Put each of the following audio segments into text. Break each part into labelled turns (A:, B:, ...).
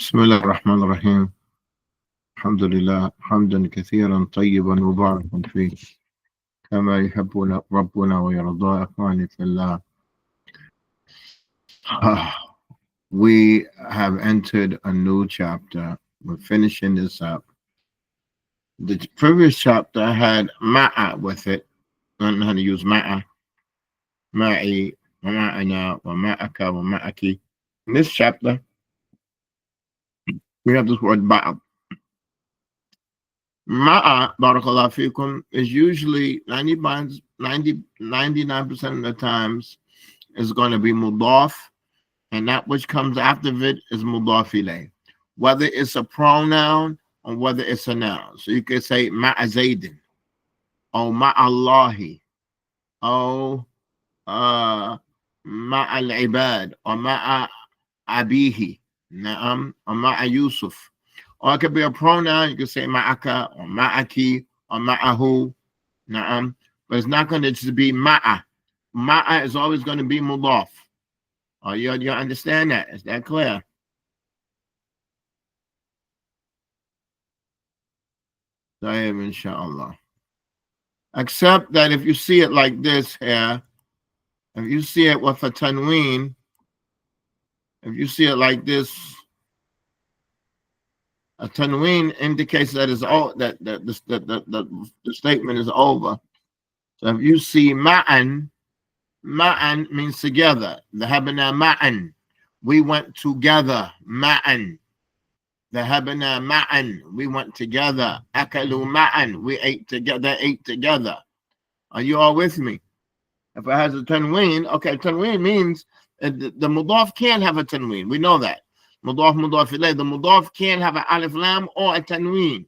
A: بسم الله الرحمن الرحيم. الحمد لله حمدا كثيرا طيبا مباركا فيه كما يحبنا ربنا ويرضى. إخواني في الله, we have entered a new chapter. We're finishing this up. The previous chapter had ma'a with it. I don't know how to use ma'a, ma'i, wa ma'ana, wa ma'aka, wa ma'aki. In this chapter, we have this word ba'ab. Ma'a, barakallahu fikum, is usually 99% of the times is going to be mudaf, and that which comes after it is mudaf ilayh. Whether it's a pronoun or whether it's a noun. So you could say ma'a zaydin, or ma'allahi, or ma'al ibad, or ma'a abihi, na'am, or ma'a Yusuf. Or it could be a pronoun. You could say ma'aka, or ma'aki, or ma'ahu, na'am. But it's not going to just be ma'a. Ma'a is always going to be mudaf. Oh, you understand that? Is that clear? Inshallah. Except that if you see it like this here, if you see it with a tanween, if you see it like this, a tanween indicates that it's all that the statement is over. So if you see ma'an, ma'an means together. Dhahabna ma'an, we went together. Ma'an. Dhahabna ma'an, we went together. Akalu ma'an, we ate together. Are you all with me? If it has a tanween, okay, tanween means the mudaf can have a tanween. We know that. Mudaf ilayh. The mudaf can have an alif lam or a tanween.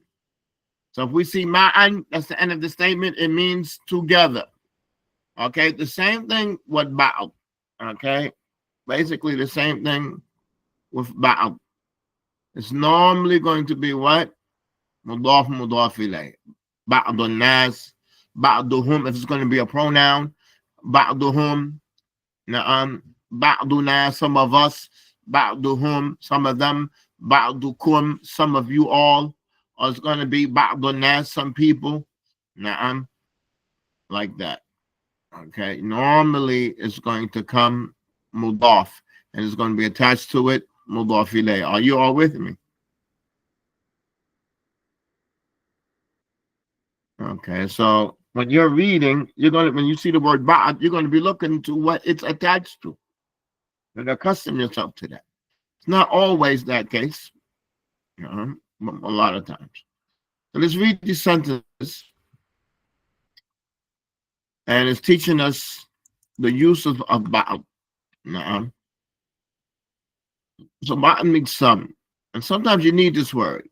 A: So if we see ma'an, that's the end of the statement. It means together. Okay, the same thing with ba'd. Okay, basically the same thing with ba'd. It's normally going to be what? Mudaf ilayh. Ba'dun nas, ba'duhum, if it's going to be a pronoun. Ba'duhum, na'am, ba'duna, some of us, ba'duhum, some of them, ba'dukum, some of you all, or it's going to be ba'dun nas, some people, na'am, like that. Okay, normally it's going to come mudaf, and it's going to be attached to it, mudaf ilayh. Are you all with me? Okay, so when you're reading, when you see the word ba'd, you're going to be looking to what it's attached to. And accustom yourself to that. It's not always that case, a lot of times. So let's read these sentences, and it's teaching us the use of ba'd. So ba'd means some, and sometimes you need this word.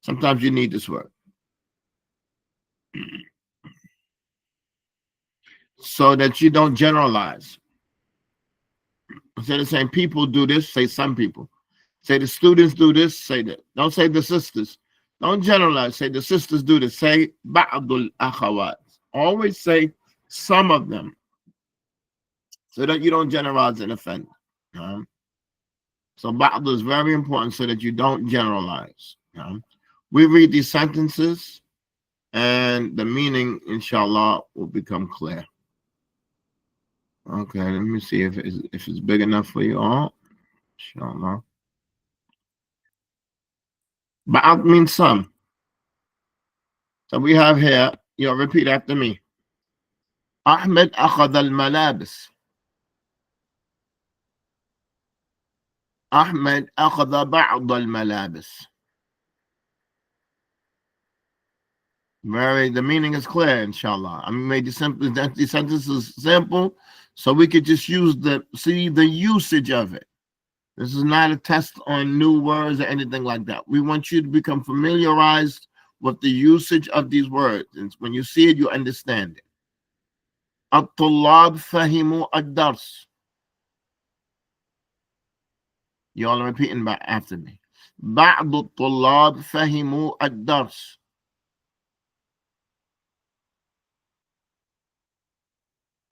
A: Sometimes you need this word. So that you don't generalize. Instead of saying people do this, say some people. Say the students do this, say that. Don't say the sisters. Don't generalize. Say the sisters do this. Say ba'dul akhawat. Always say some of them, so that you don't generalize and offend. So ba'd is very important so that you don't generalize. We read these sentences, and the meaning, inshallah, will become clear. Okay, let me see if it's big enough for you all. Inshallah. Ba'd means some. So we have here, you'll repeat after me. Ahmed akhad al-malabis. Ahmed akhad ba'd al-malabis. The meaning is clear, inshallah. I made the sentences simple, so we could just see the usage of it. This is not a test on new words or anything like that. We want you to become familiarized with the usage of these words. And when you see it, you understand it. At-tullab fahimu ad-dars. You all are repeating back after me. بعض الطلاب فهموا الدرس.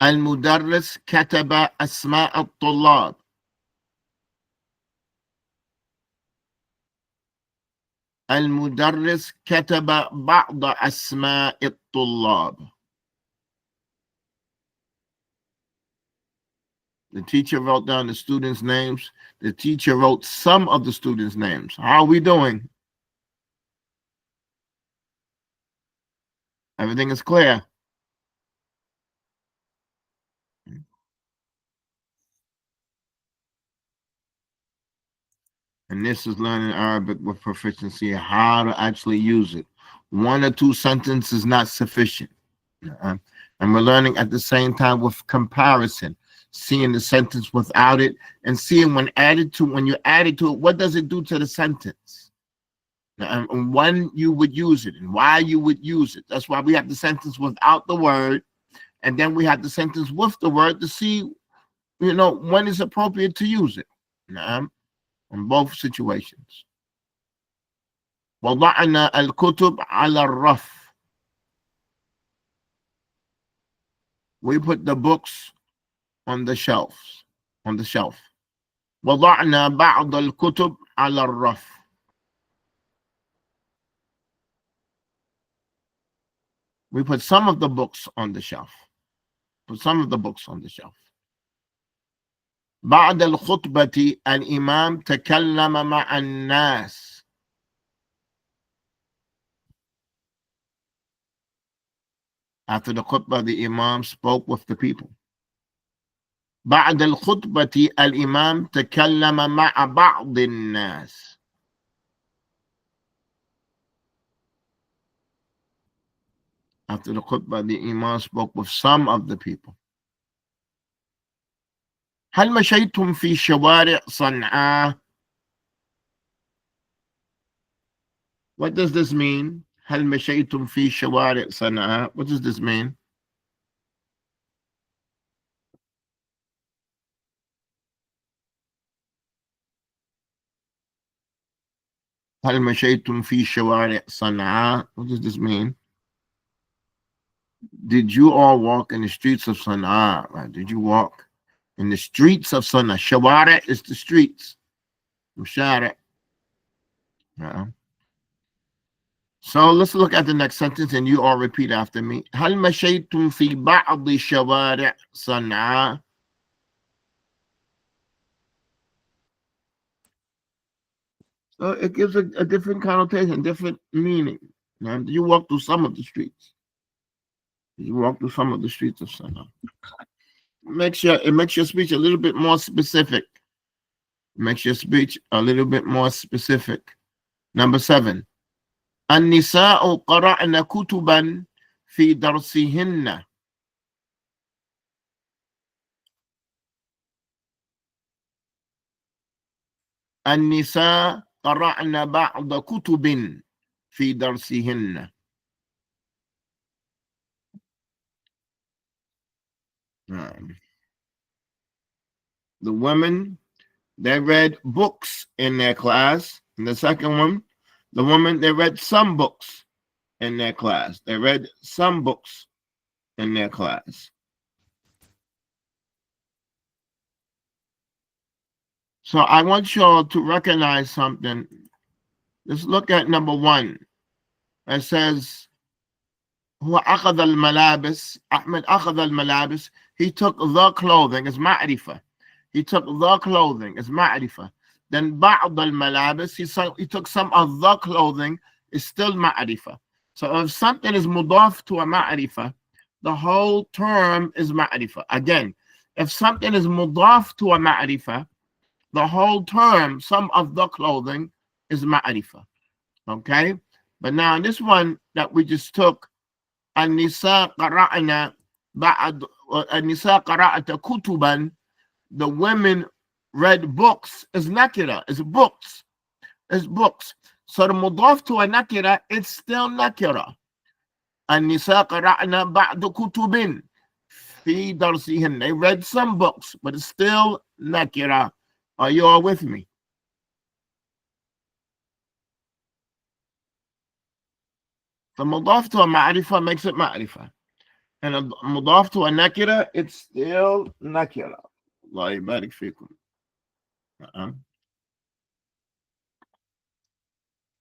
A: المدرس كتب أسماء الطلاب. المدرس كتب بعض أسماء الطلاب. The teacher wrote down the students' names. The teacher wrote some of the students' names. How are we doing? Everything is clear. And this is learning Arabic with proficiency, how to actually use it. One or two sentences is not sufficient. And we're learning at the same time with comparison, seeing the sentence without it and seeing when you add it to it, what does it do to the sentence? And when you would use it and why you would use it. That's why we have the sentence without the word, and then we have the sentence with the word to see, when it's appropriate to use it. In both situations. وضعنا الكتب على الرف. We put the books on the shelves. On the shelf. وضعنا بعض الكتب على الرف. We put some of the books on the shelf. Put some of the books on the shelf. بعد الخطبة الإمام تكلم مع الناس. After the khutbah, the imam spoke with the people. بعد الخطبة الإمام تكلم مع بعض الناس. After the khutbah, the imam spoke with some of the people. هل مشيتم في شوارع صنعاء? What does this mean? هل مشيتم في شوارع صنعاء? What does this mean? هل مشيتم في شوارع صنعاء? What does this mean? Did you all walk in the streets of Sana'a? Right? Did you walk in the streets of Sana'a? Shawara is the streets. Shara. So let's look at the next sentence and you all repeat after me. هل مشيتم في بعض شوارع صنعاء? So it gives a different connotation, different meaning. You walk through some of the streets. You walk through some of the streets of Sana'a. It makes your speech a little bit more specific. Makes your speech a little bit more specific. Number 7. النساء قرأن كتبا في درسهن. النساء قرأن بعض كتب في درسهن. The women, they read books in their class. And the second one, the women, they read some books in their class. They read some books in their class. So I want y'all to recognize something. Let's look at number 1. It says, هو أخذ الملابس. Ahmed أخذ الملابس. He took the clothing. It's ma'rifah. He took the clothing. It's ma'rifah. Then بعض الملابس. He took some of the clothing. It's still ma'rifah. So if something is mudaf to a ma'rifah, the whole term is ma'rifah. Again, if something is mudaf to a ma'rifah, the whole term, some of the clothing, is ma'rifah. Okay? But now in this one that we just took, النساء قرأنا بعد النساء قرأت كتبا, the women read books, is nakira, is books. It's books. So the mudaf to a nakira, it's still nakira. النساء قرأنا بعد كتب في درسهن. They read some books, but it's still nakira. Are you all with me? The mudaf to a ma'rifah makes it ma'rifah. And a mudaf to a nakira, it's still nakira. Allah yabarik fikum.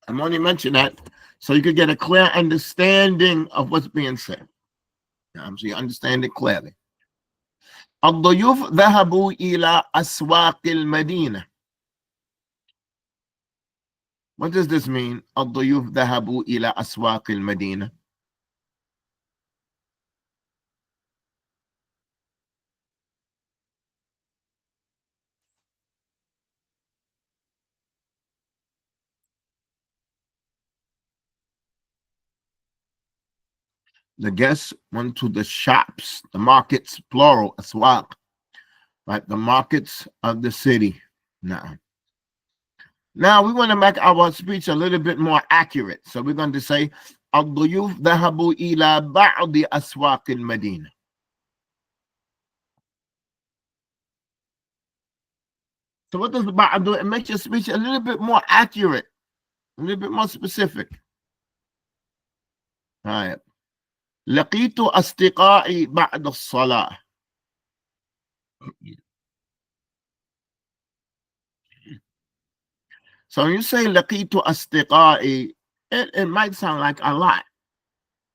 A: I'm only mentioning that so you could get a clear understanding of what's being said. So you understand it clearly. الضيوف ذهبوا إلى أسواق المدينة. What does this mean? الضيوف ذهبوا إلى أسواق المدينة. The guests went to the shops, the markets, plural, aswaq, right? The markets of the city. Now we want to make our speech a little bit more accurate. So we're going to say, الضيوف ذهبوا إلى بعض أسواق المدينة. So what does بعض do? It makes your speech a little bit more accurate, a little bit more specific. All right. لقيت أصدقائي بعد الصلاة. So when you say لقيت أصدقائي, it might sound like a lot.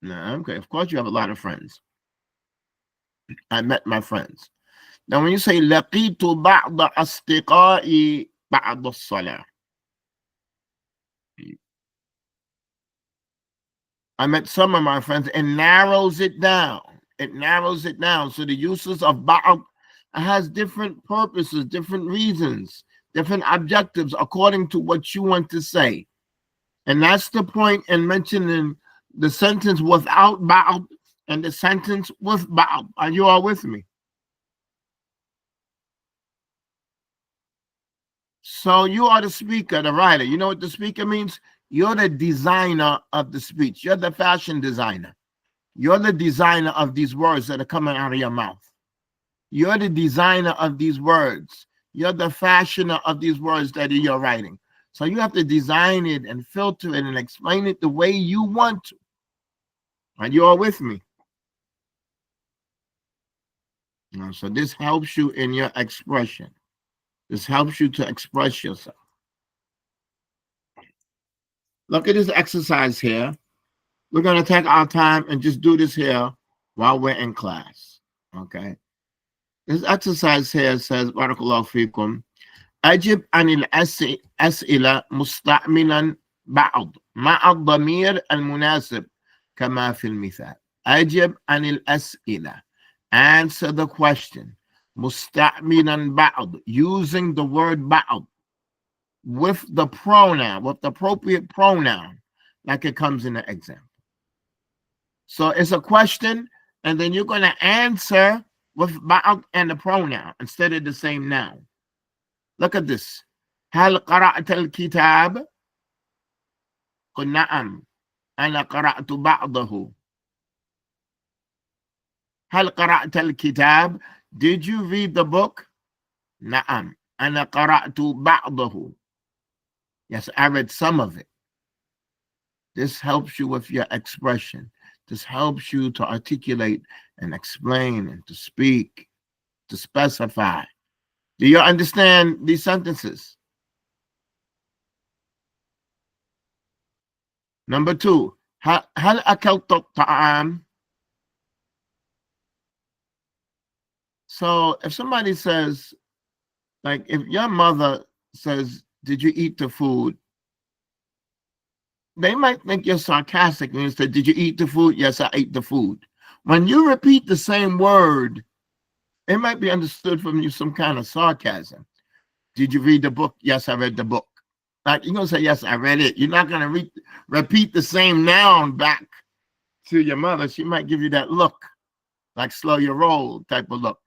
A: No, okay, of course you have a lot of friends. I met my friends. Now when you say لقيت بعض أصدقائي بعد الصلاة, I met some of my friends. It narrows it down. It narrows it down. So the uses of ba'd has different purposes, different reasons, different objectives according to what you want to say. And that's the point in mentioning the sentence without ba'd and the sentence with ba'd. Are you all with me? So you are the speaker, the writer. You know what the speaker means? You're the designer of the speech. You're the fashion designer. You're the designer of these words that are coming out of your mouth. You're the designer of these words. You're the fashioner of these words that you're writing. So you have to design it and filter it and explain it the way you want to. Are you all with me? So this helps you in your expression. This helps you to express yourself. Look at this exercise here. We're going to take our time and just do this here while we're in class. Okay. This exercise here says, Barakallahu fikum, أجب عن الأسئلة مستعملا بعض مع الضمير المناسب كما في المثال. أجب عن الأسئلة. Answer the question. مستعملا بعض. Using the word بعض with the pronoun, with the appropriate pronoun, like it comes in the example. So it's a question, and then you're going to answer with بعض and the pronoun instead of the same noun. Look at this. هل قرأت الكتاب؟ قل نعم أنا قرأت بعضه. هل قرأت الكتاب? Did you read the book? نعم أنا قرأت بعضه. Yes, I read some of it. This helps you with your expression. This helps you to articulate and explain and to speak, to specify. Do you understand these sentences? Number two, هل أكلت الطعام? So if somebody says, like if your mother says, did you eat the food? They might think you're sarcastic when you say, did you eat the food? Yes, I ate the food. When you repeat the same word, it might be understood from you some kind of sarcasm. Did you read the book? Yes, I read the book. Like you're going to say, yes, I read it. You're not going to repeat the same noun back to your mother. She might give you that look, like slow your roll type of look,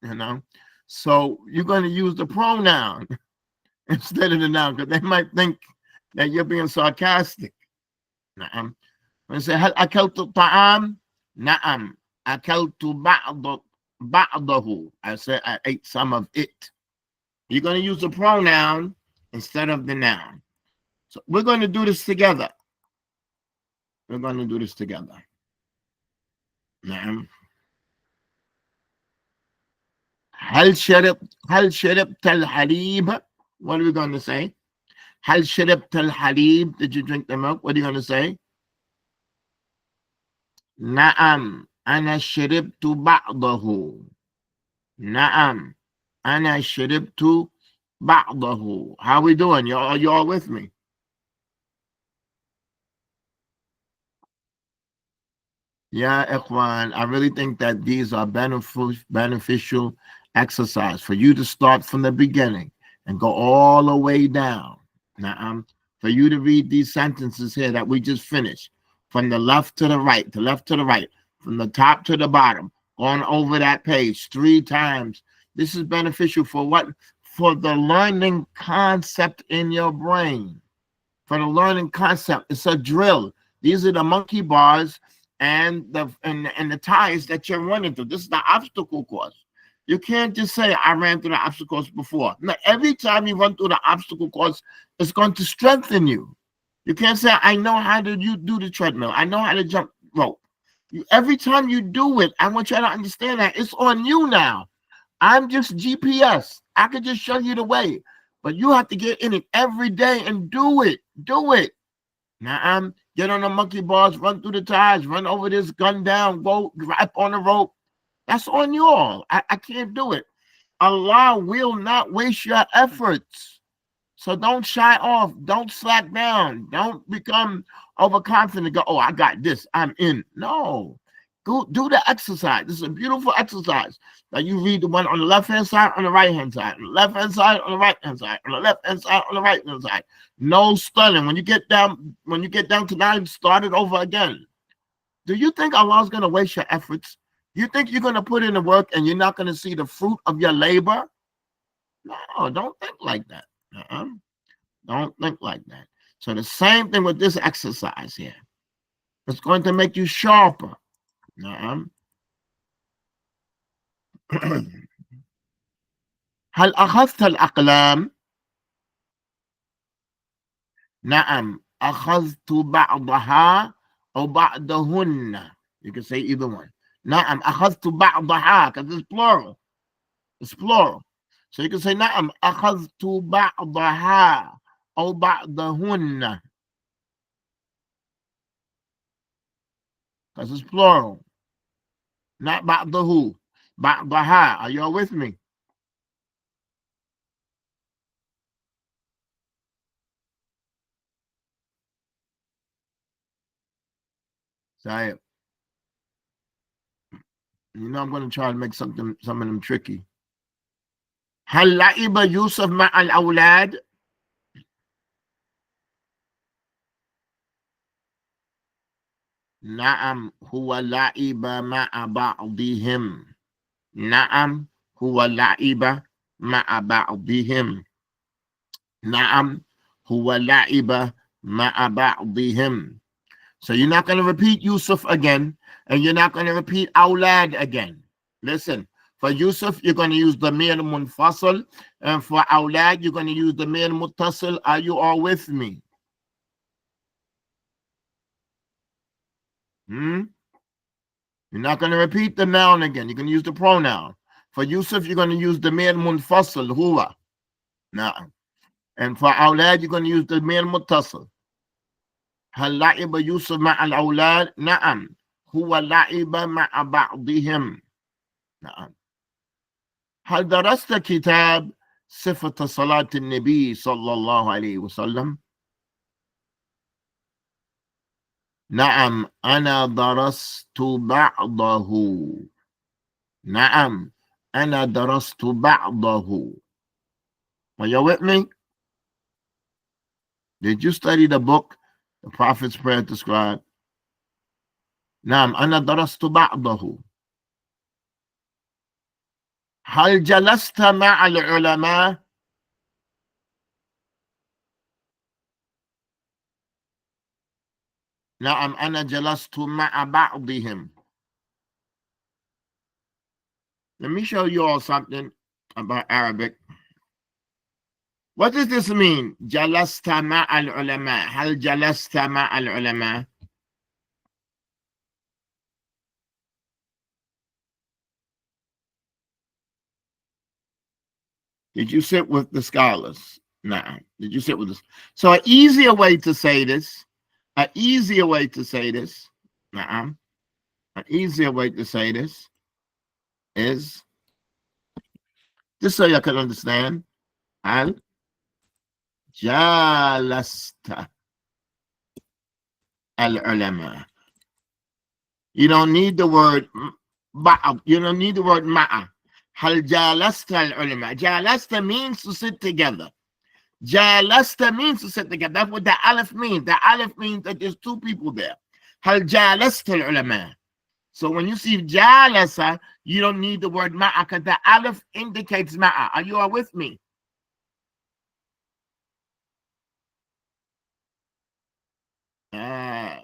A: you know? So you're going to use the pronoun instead of the noun because they might think that you're being sarcastic. When you say, هل أكلت الطعام? نعم أكلت بعضه. I said I ate some of it. You're going to use the pronoun instead of the noun. So we're going to do this together. We're going to do this together. نعم. هل شربت الحليب? What are we going to say? هل شربت الحليب? Did you drink the milk? What are you going to say? نعم أنا شربت بعضه. نعم أنا شربت بعضه. How we doing? You all with me? Yeah, Ikhwan, I really think that these are beneficial exercise for you to start from the beginning and go all the way down. Now, for you to read these sentences here that we just finished, from the left to the right, the left to the right, from the top to the bottom, going over that page 3 times. This is beneficial for what? For the learning concept in your brain. For the learning concept, it's a drill. These are the monkey bars and the ties that you're running through. This is the obstacle course. You can't just say I ran through the obstacle course before. Now, every time you run through the obstacle course, it's going to strengthen you. You can't say I know how to do the treadmill. I know how to jump rope. Every time you do it, I want you to understand that it's on you now. I'm just GPS. I could just show you the way, but you have to get in it every day and do it. Do it. Now, get on the monkey bars, run through the ties, run over this, gun down, go up on the rope. That's on you all. I can't do it. Allah will not waste your efforts. So don't shy off. Don't slack down. Don't become overconfident. Go, oh, I got this. I'm in. No. Go do the exercise. This is a beautiful exercise. Now you read the one on the left-hand side, on the right-hand side, on the left-hand side, on the right-hand side, on the left-hand side, on the right-hand side. No stunning. When you get down to 9, start it over again. Do you think Allah's going to waste your efforts? You think you're going to put in the work and you're not going to see the fruit of your labor? No, don't think like that. Don't think like that. So the same thing with this exercise here. It's going to make you sharper. هل أخذت الأقلام؟ نعم أخذت بعضها أو بعضهن. You can say either one. نعم أخذت بعضها because it's plural. It's plural. So you can say نعم أخذت بعضها أو بعضهن because it's plural. Not بعضه. بعضها. Are you all with me? Say it. You know I'm going to try to make some of them tricky. هل لعب يوسف مع الأولاد؟ نعم هو لعب مع بعضهم. نعم هو لعب مع بعضهم. نعم هو لعب مع بعضهم. So you're not going to repeat Yusuf again, and you're not going to repeat Aulad again. Listen, for Yusuf, you're going to use the Mir Munfasal, and for Aulad, you're going to use the Mir Muttasil. Are you all with me? You're not going to repeat the noun again. You're going to use the pronoun. For Yusuf, you're going to use the Mir Munfasal, huwa. Now, and for Aulad, you're going to use the Mir Muttasil. هل لعب يوسف مع الأولاد؟ نعم هو لعب مع بعضهم. نعم. هل درست كتاب صفة صلاة النبي صلى الله عليه وسلم؟ نعم أنا درست بعضه. نعم أنا درست بعضه. Are you with me? Did you study the book, The Prophet's Prayer to Scribe? نعم أنا درست بعضه. هل جلست مع العلماء؟ نعم أنا جلست مع بعضهم. Let me show you all something about Arabic. What does this mean? جلست مع العلماء. هل جلست مع العلماء? Did you sit with the scholars? Na'am. Did you sit with us? So an easier way to say this, an easier way to say this, na'am, an easier way to say this is, just so you can understand, al jalasta al ulama. You don't need the word ba'a. You don't need the word ma'a. Hal jalasta al ulama. Jalasta means to sit together. Jalasta means to sit together. That's what the aleph means. The aleph means that there's two people there. Hal jalasta al ulama. So when you see jalasa, you don't need the word ma'a because the aleph indicates ma'a. Are you all with me?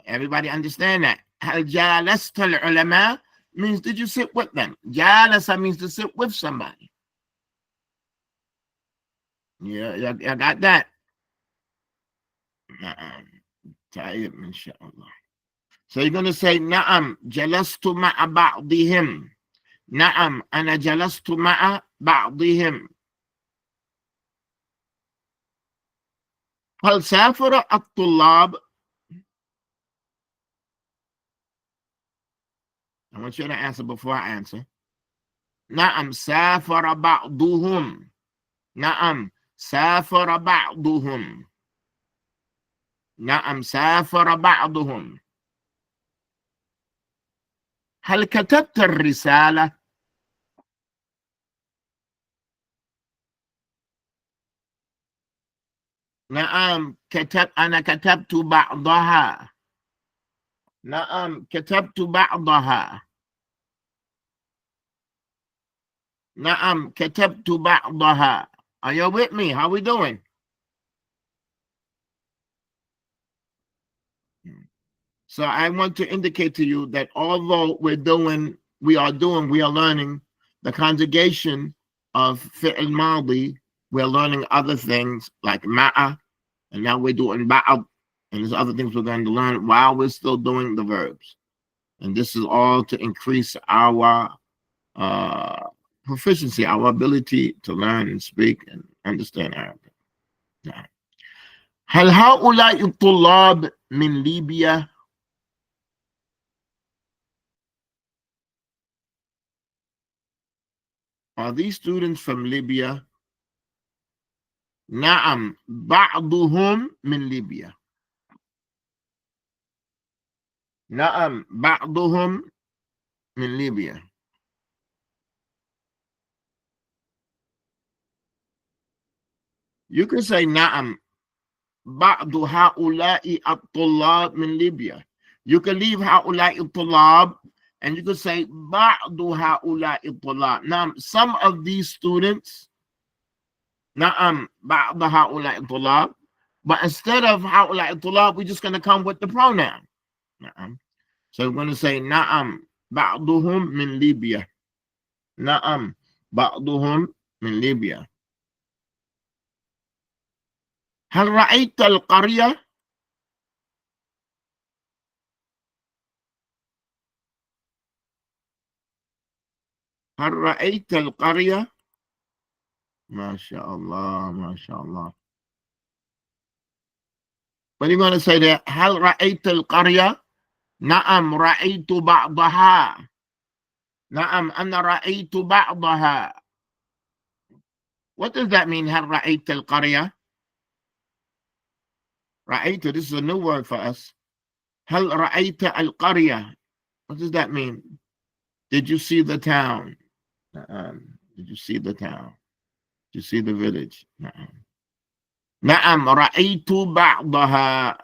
A: Everybody understand that? Hal jalasta al ulama means did you sit with them? Jalasa means to sit with somebody. Yeah, you got that. طيب إن شاء الله. So you're going to say نعم جلست مع بعضهم. نعم أنا جلست مع بعضهم. هل سافر الطلاب? I want you to answer before I answer. نعم سافر بعضهم. نعم سافر بعضهم. نعم سافر بعضهم. هل كتبت الرسالة؟ نعم أنا كتبت بعضها. نعم كتبت بعضها. نعم كتبت بعضها. Are you with me? How we doing? So I want to indicate to you that although we are learning the conjugation of fi'l madi, we're learning other things like ma'a, and now we're doing ba'ab, and there's other things we're going to learn while we're still doing the verbs. And this is all to increase our proficiency, our ability to learn and speak and understand Arabic. هل هؤلاء الطلاب من ليبيا؟ Are these students from Libya? نعم بعضهم من ليبيا. نعم بعضهم من ليبيا. You can say نعم بعض هؤلاء الطلاب من ليبيا. You can leave هؤلاء الطلاب and you can say بعض هؤلاء الطلاب. Now, some of these students, نعم بعض هؤلاء الطلاب, but instead of هؤلاء الطلاب, we're just going to come with the pronoun. نعم. So we're going to say نعم بعضهم من ليبيا. نعم بعضهم من ليبيا. هل رأيت القرية؟ هل رأيت القرية؟ ما شاء الله ما شاء الله. What are you going to say there? هل رأيت القرية؟ نعم رأيت بعضها. نعم أنا رأيت بعضها. What does that mean? هل رأيت القرية? رأيت, this is a new word for us. هل رأيت القرية? What does that mean? Did you see the town? Did you see the town? Did you see the village? نعم رأيت بعضها.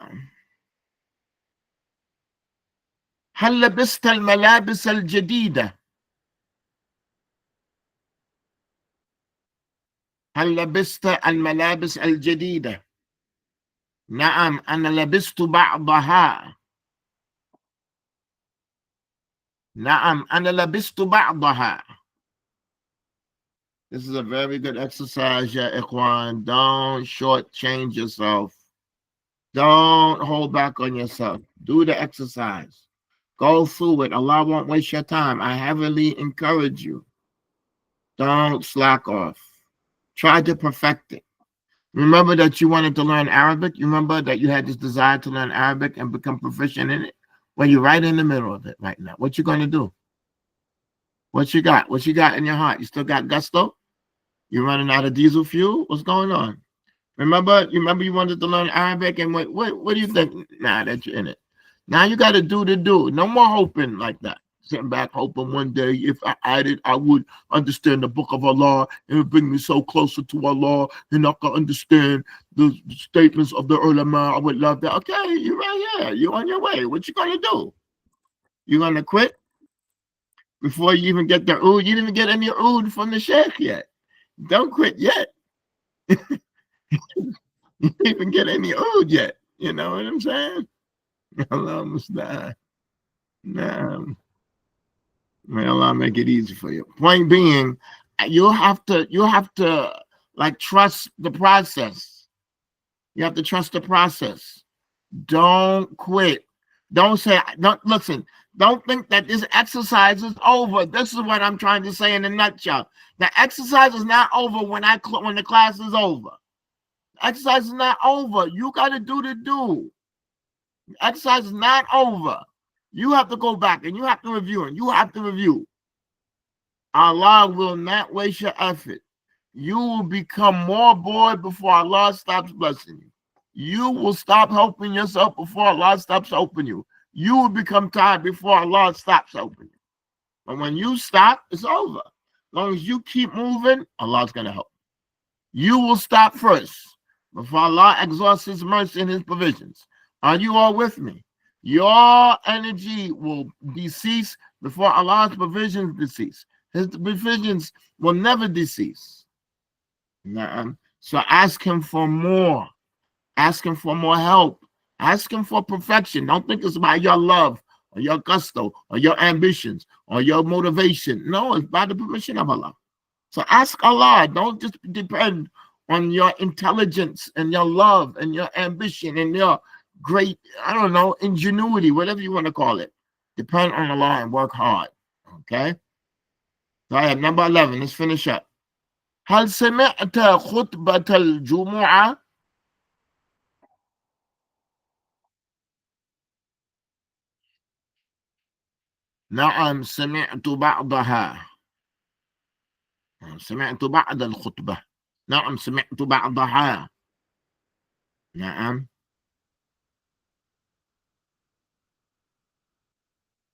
A: هل لبست الملابس الجديدة؟ هل لبست الملابس الجديدة؟ نعم أنا لبست بعضها. نعم أنا لبست بعضها. This is a very good exercise, ya ikhwan. Don't shortchange yourself. Don't hold back on yourself. Do the exercise. Go through it. Allah won't waste your time. I heavily encourage you. Don't slack off. Try to perfect it. Remember that you wanted to learn Arabic? You remember that you had this desire to learn Arabic and become proficient in it? Well, you're right in the middle of it right now. What you going to do? What you got? What you got in your heart? You still got gusto? You running out of diesel fuel? What's going on? Remember you wanted to learn Arabic, and what do you think now that you're in it? Now you got to do the do. No more hoping like that. Sitting back hoping one day if I added, I would understand the book of Allah and it would bring me so closer to Allah and I can understand the statements of the ulama. I would love that. Okay, you're right here. You're on your way. What you gonna do? You gonna quit before you even get the oud? You didn't get any oud from the sheikh yet. Don't quit yet. You didn't even get any oud yet. You know what I'm saying? Allah musta'an. Nah. May Allah make it easy for you. Point being, you have to like trust the process. You have to trust the process. Don't quit. Don't say, don't listen. Don't think that this exercise is over. This is what I'm trying to say in a nutshell. The exercise is not over when the class is over. The exercise is not over. You got to do the do. The exercise is not over. You have to go back and you have to review and you have to review. Allah will not waste your effort. You will become more bored before Allah stops blessing you. You will stop helping yourself before Allah stops helping you. You will become tired before Allah stops helping you. But when you stop, it's over. As long as you keep moving, Allah's going to help. You will stop first before Allah exhausts His mercy and His provisions. Are you all with me? Your energy will decease before Allah's provisions decease. His provisions will never decease. So ask Him for more. Ask Him for more help. Ask Him for perfection. Don't think it's about your love or your gusto or your ambitions or your motivation. No, it's by the permission of Allah. So ask Allah. Don't just depend on your intelligence and your love and your ambition and your great, I don't know, ingenuity, whatever you want to call it. Depend on Allah and work hard. Okay? So I have number 11. Let's finish up. هل سمعت خطبة الجمعة؟ نعم سمعت بعضها. سمعت بعض الخطبة. نعم سمعت بعضها. نعم.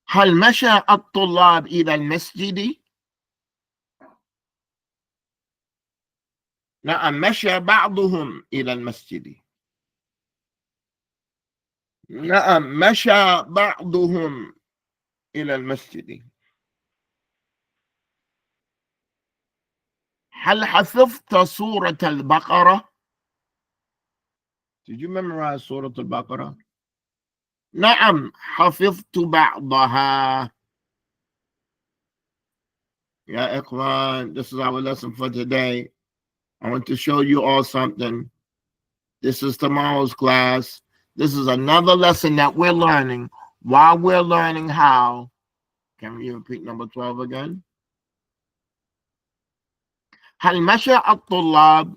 A: هل مشى الطلاب إلى المسجد؟ نعم مشى بعضهم إلى المسجد. نعم مشى بعضهم إلى المسجد. هل حفظت سورة البقرة؟ Did you memorize سورة البقرة? نعم حفظت بعضها. يا إخوان, this is our lesson for today. I want to show you all something. This is tomorrow's class. This is another lesson that we're learning while we're learning how. Can we repeat number 12 again? هل مشى الطلاب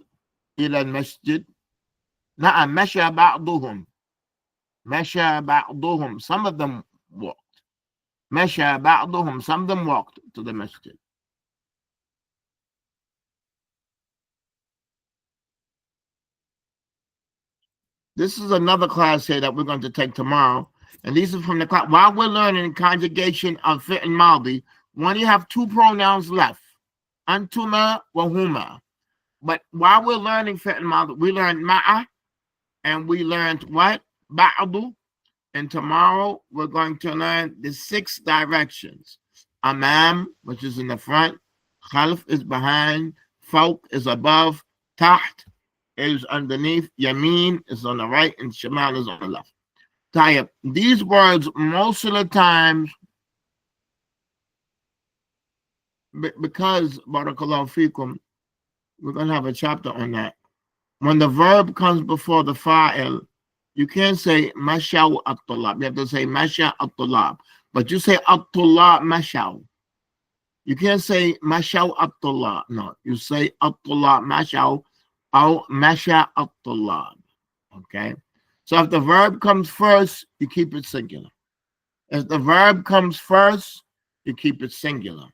A: إلى المسجد؟ نعم مشى بعضهم. مشى بعضهم. Some of them walked. مشى بعضهم. Some of them walked to the masjid. This is another class here that we're going to take tomorrow. And these are from the class. While we're learning conjugation of fi'l madi, when you have two pronouns left, antuma wa huma. But while we're learning fi'l madi, we learned ma'a and we learned what? Ba'du. And tomorrow we're going to learn the 6 directions. Amam, which is in the front. Khalf is behind. Fawq is above. Taht is underneath, Yameen is on the right, and Shamal is on the left. Tayyib. These words, most of the times, because, Barakallahu Fikum, we're going to have a chapter on that. When the verb comes before the fa'il, you can't say mashaw at-tulab. You have to say masha at-tulab. But you say at-tulab mashaw. You can't say mashaw at-tulab. No, you say at-tulab mashaw. أو مشى الطلاب. Okay. So if the verb comes first, you keep it singular. If the verb comes first, you keep it singular.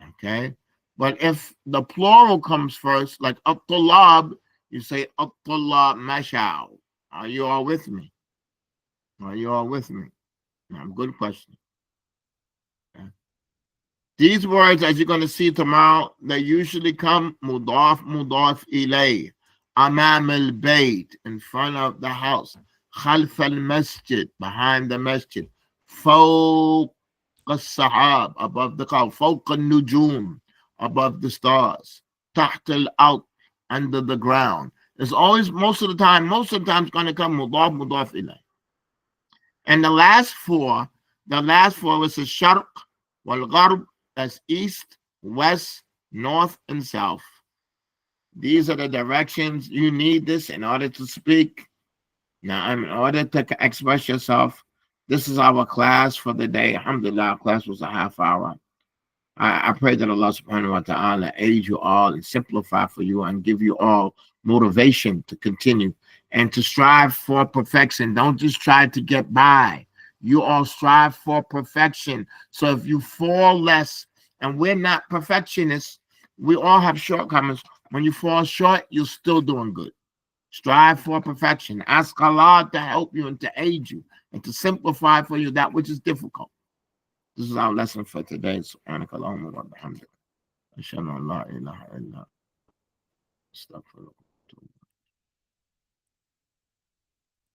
A: Okay. But if the plural comes first, like الطلاب, you say الطلاب مشوا. Are you all with me? Are you all with me? Good question. Okay. These words, as you're going to see tomorrow, they usually come mudaf, mudaf ilay, amam al-bayt, in front of the house, khalf al-masjid, behind the masjid, fawq al-sahab, above the cloud, fawq al-nujum, above the stars, taht al-ard, under the ground. It's always, most of the time it's going to come mudaf, mudaf ilay. And the last four is the sharq wal gharb, that's east, west, north, and south. These are the directions. You need this in order to speak. Now, in order to express yourself, this is our class for the day. Alhamdulillah, our class was a half hour. I pray that Allah subhanahu wa ta'ala aid you all and simplify for you and give you all motivation to continue and to strive for perfection. Don't just try to get by. You all strive for perfection. So if you fall less, and we're not perfectionists, we all have shortcomings. When you fall short, you're still doing good. Strive for perfection. Ask Allah to help you and to aid you and to simplify for you that which is difficult. This is our lesson for today. سبحانك اللهم وبحمدك أشهد أن لا إله إلا أنت أستغفرك